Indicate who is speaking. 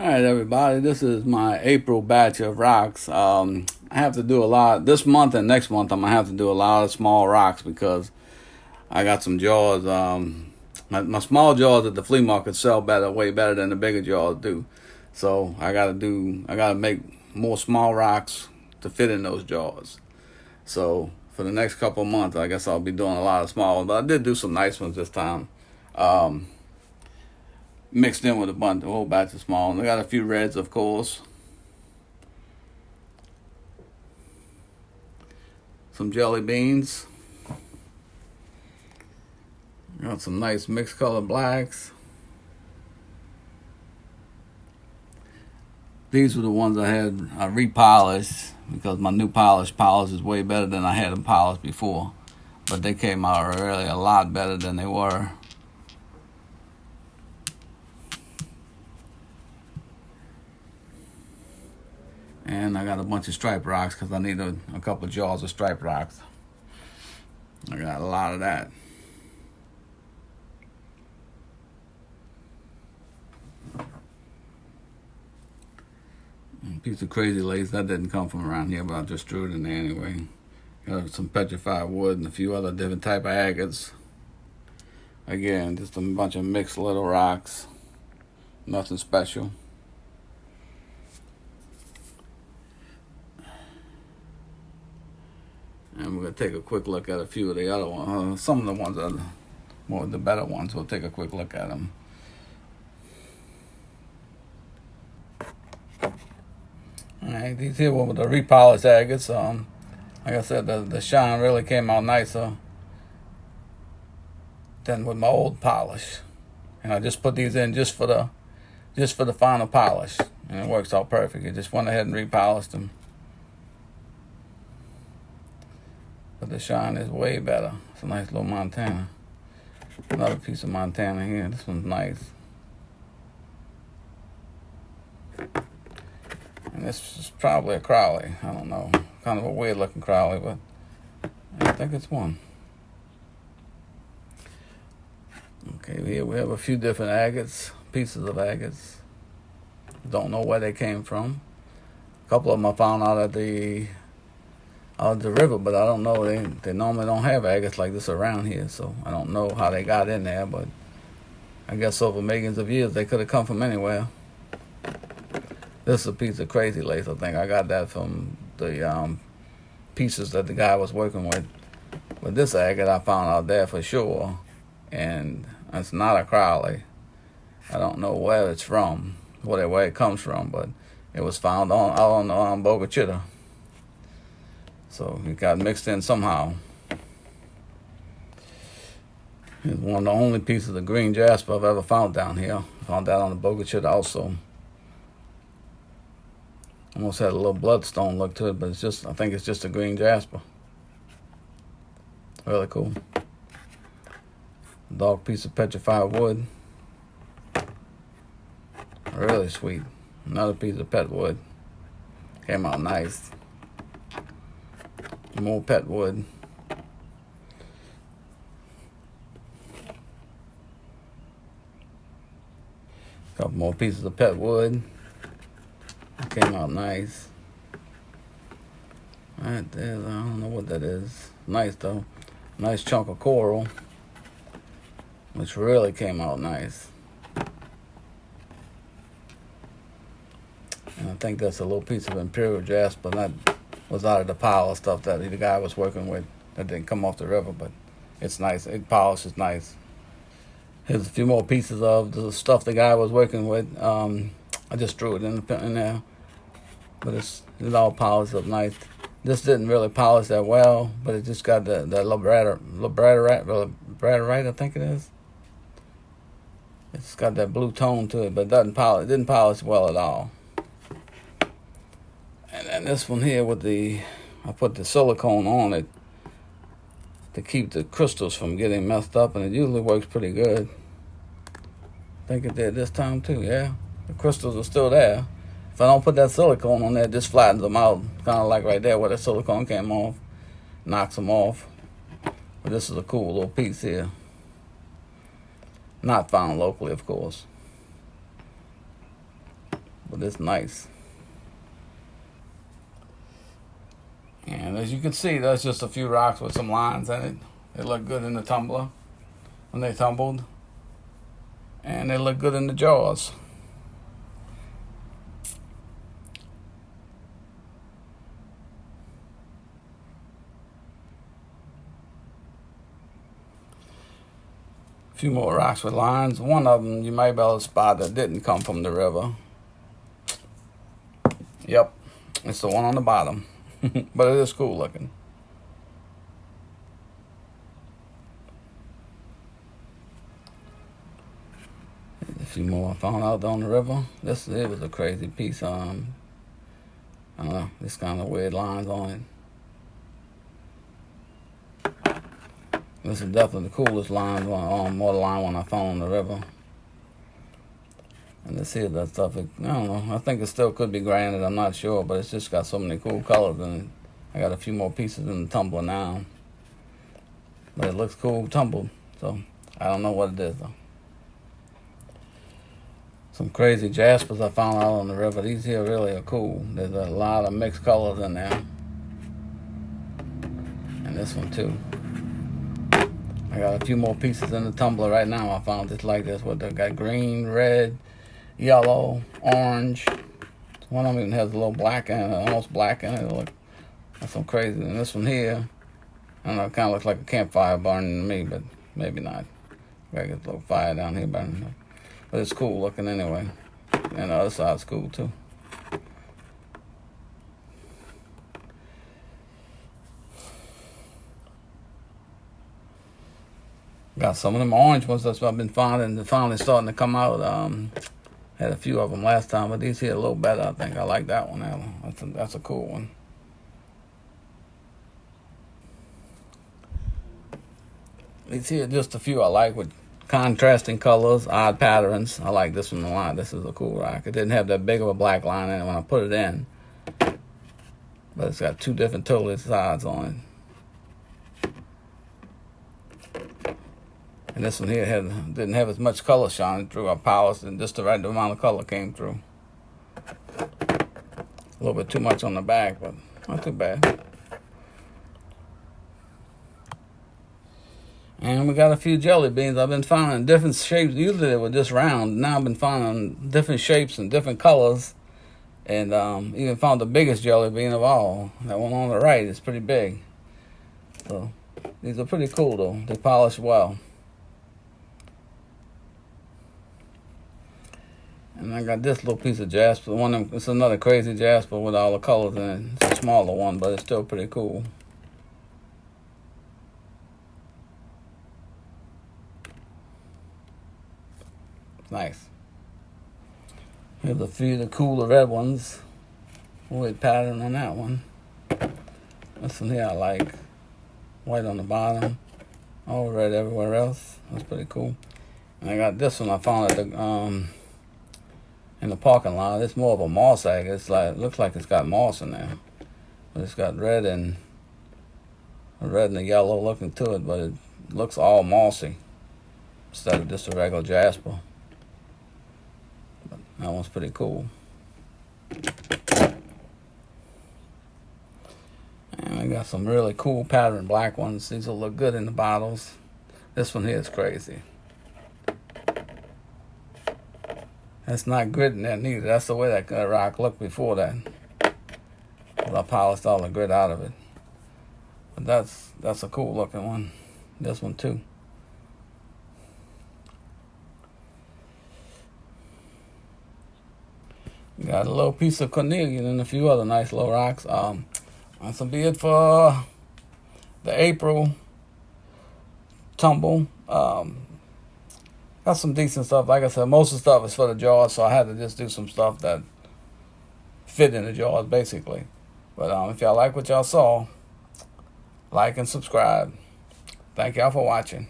Speaker 1: Alright everybody, this is my April batch of rocks. I have to do a lot, this month and next month I'm going to have to do a lot of small rocks because I got some jaws. My small jaws at the flea market sell way better than the bigger jaws do. So I gotta make more small rocks to fit in those jaws. So for the next couple of months, I guess I'll be doing a lot of small ones, but I did do some nice ones this time. Mixed in with a whole batch of small ones. I got a few reds, of course. Some jelly beans. Got some nice mixed color blacks. These were the ones I had repolished because my new polish is way better than I had them polished before. But they came out really a lot better than they were. And I got a bunch of stripe rocks because I need a couple of jars of stripe rocks. I got a lot of that. A piece of crazy lace, that didn't come from around here, but I just drew it in there anyway. Got some petrified wood and a few other different type of agates. Again, just a bunch of mixed little rocks. Nothing special. And we're going to take a quick look at a few of the other ones. Some of the ones are more the better ones. We'll take a quick look at them. Alright, these here were the repolished agates. Like I said, the shine really came out nicer than with my old polish. And I just put these in just for the final polish. And it works out perfect. I just went ahead and repolished them. But the shine is way better. It's a nice little Montana. Another piece of Montana here. This one's nice. And this is probably a Crowley. I don't know. Kind of a weird looking Crowley, but I think it's one. Okay, here we have a few different agates, pieces of agates. Don't know where they came from. A couple of them I found out at the river, but I don't know. They normally don't have agates like this around here, so I don't know how they got in there, but I guess over millions of years they could have come from anywhere. This is a piece of crazy lace. I think I got that from the pieces that the guy was working with. But this agate I found out there for sure, and it's not a Crowley. I don't know where it's from, where it comes from, but it was found out on Boca Chica. So it got mixed in somehow. It's one of the only pieces of green jasper I've ever found down here. Found that on the Boca Chica also. Almost had a little bloodstone look to it, but I think it's just a green jasper. Really cool. Dark piece of petrified wood. Really sweet. Another piece of pet wood. Came out nice. More pet wood. Couple more pieces of pet wood. Came out nice. Right there, I don't know what that is. Nice though. Nice chunk of coral, which really came out nice. And I think that's a little piece of imperial jasper that was out of the pile of stuff that the guy was working with that didn't come off the river, but it's nice. It polishes nice. Here's a few more pieces of the stuff the guy was working with. I just drew it in there, but it's all polished up nice. This didn't really polish that well, but it just got that labradorite, I think it is. It's got that blue tone to it, but it didn't polish well at all. And then this one here I put the silicone on it to keep the crystals from getting messed up, and it usually works pretty good. I think it did this time too, yeah. The crystals are still there. If I don't put that silicone on there, it just flattens them out. Kind of like right there where the silicone came off. Knocks them off. But this is a cool little piece here. Not found locally, of course. but it's nice. And as you can see, that's just a few rocks with some lines in it. They look good in the tumbler when they tumbled, and they look good in the jars. A few more rocks with lines. One of them you might be able to spot that didn't come from the river. Yep, it's the one on the bottom. But it is cool looking. A few more I found out on the river. It was a crazy piece. I don't know, this kind of weird lines on it. This is definitely the coolest line, waterline one I found on the river. And to see that stuff, I don't know. I think it still could be granite. I'm not sure, but it's just got so many cool colors in it. I got a few more pieces in the tumbler now, but it looks cool tumbled. So I don't know what it is though. Some crazy jaspers I found out on the river. These here really are cool. There's a lot of mixed colors in there, and this one too. I got a few more pieces in the tumbler right now. I found just like this. What they got: green, red, yellow, orange. One of them even has a little black in it, almost black in it. Look, that's some crazy. And this one here, I don't know, it kind of looks like a campfire burning to me, but maybe not. Gotta get a little fire down here burning. But it's cool looking anyway. And the other side's cool too. Got some of them orange ones that's what I've been finding. They're finally starting to come out. Had a few of them last time, but these here a little better, I think. I like that one. That's a cool one. These here just a few I like with contrasting colors, odd patterns. I like this one a lot. This is a cool rock. It didn't have that big of a black line in it when I put it in, but it's got two different totally sides on it. And this one here didn't have as much color shining through. I polished and just the right amount of color came through. A little bit too much on the back, but not too bad. And we got a few jelly beans. I've been finding different shapes. Usually they were just round. Now I've been finding different shapes and different colors. And even found the biggest jelly bean of all. That one on the right is pretty big. So these are pretty cool though. They polish well. And I got this little piece of jasper. It's another crazy jasper with all the colors in it. It's a smaller one, but it's still pretty cool. Nice. Here's a few of the cooler red ones. Weird pattern on that one. This one here I like. White on the bottom. All red everywhere else. That's pretty cool. And I got this one I found at the in the parking lot. It's more of a moss agate. It looks like it's got moss in there, but it's got red and the yellow looking to it, but it looks all mossy instead of just a regular jasper. But that one's pretty cool. And I got some really cool pattern black ones. These will look good in the bottles. This one here is crazy. That's not grit in there neither. That's the way that rock looked before that. I polished all the grit out of it. But that's a cool looking one. This one too. Got a little piece of cornelian and a few other nice little rocks. That's will be it for the April tumble. Got some decent stuff. Like I said, most of the stuff is for the jars, so I had to just do some stuff that fit in the jars, basically. But if y'all like what y'all saw, like and subscribe. Thank y'all for watching.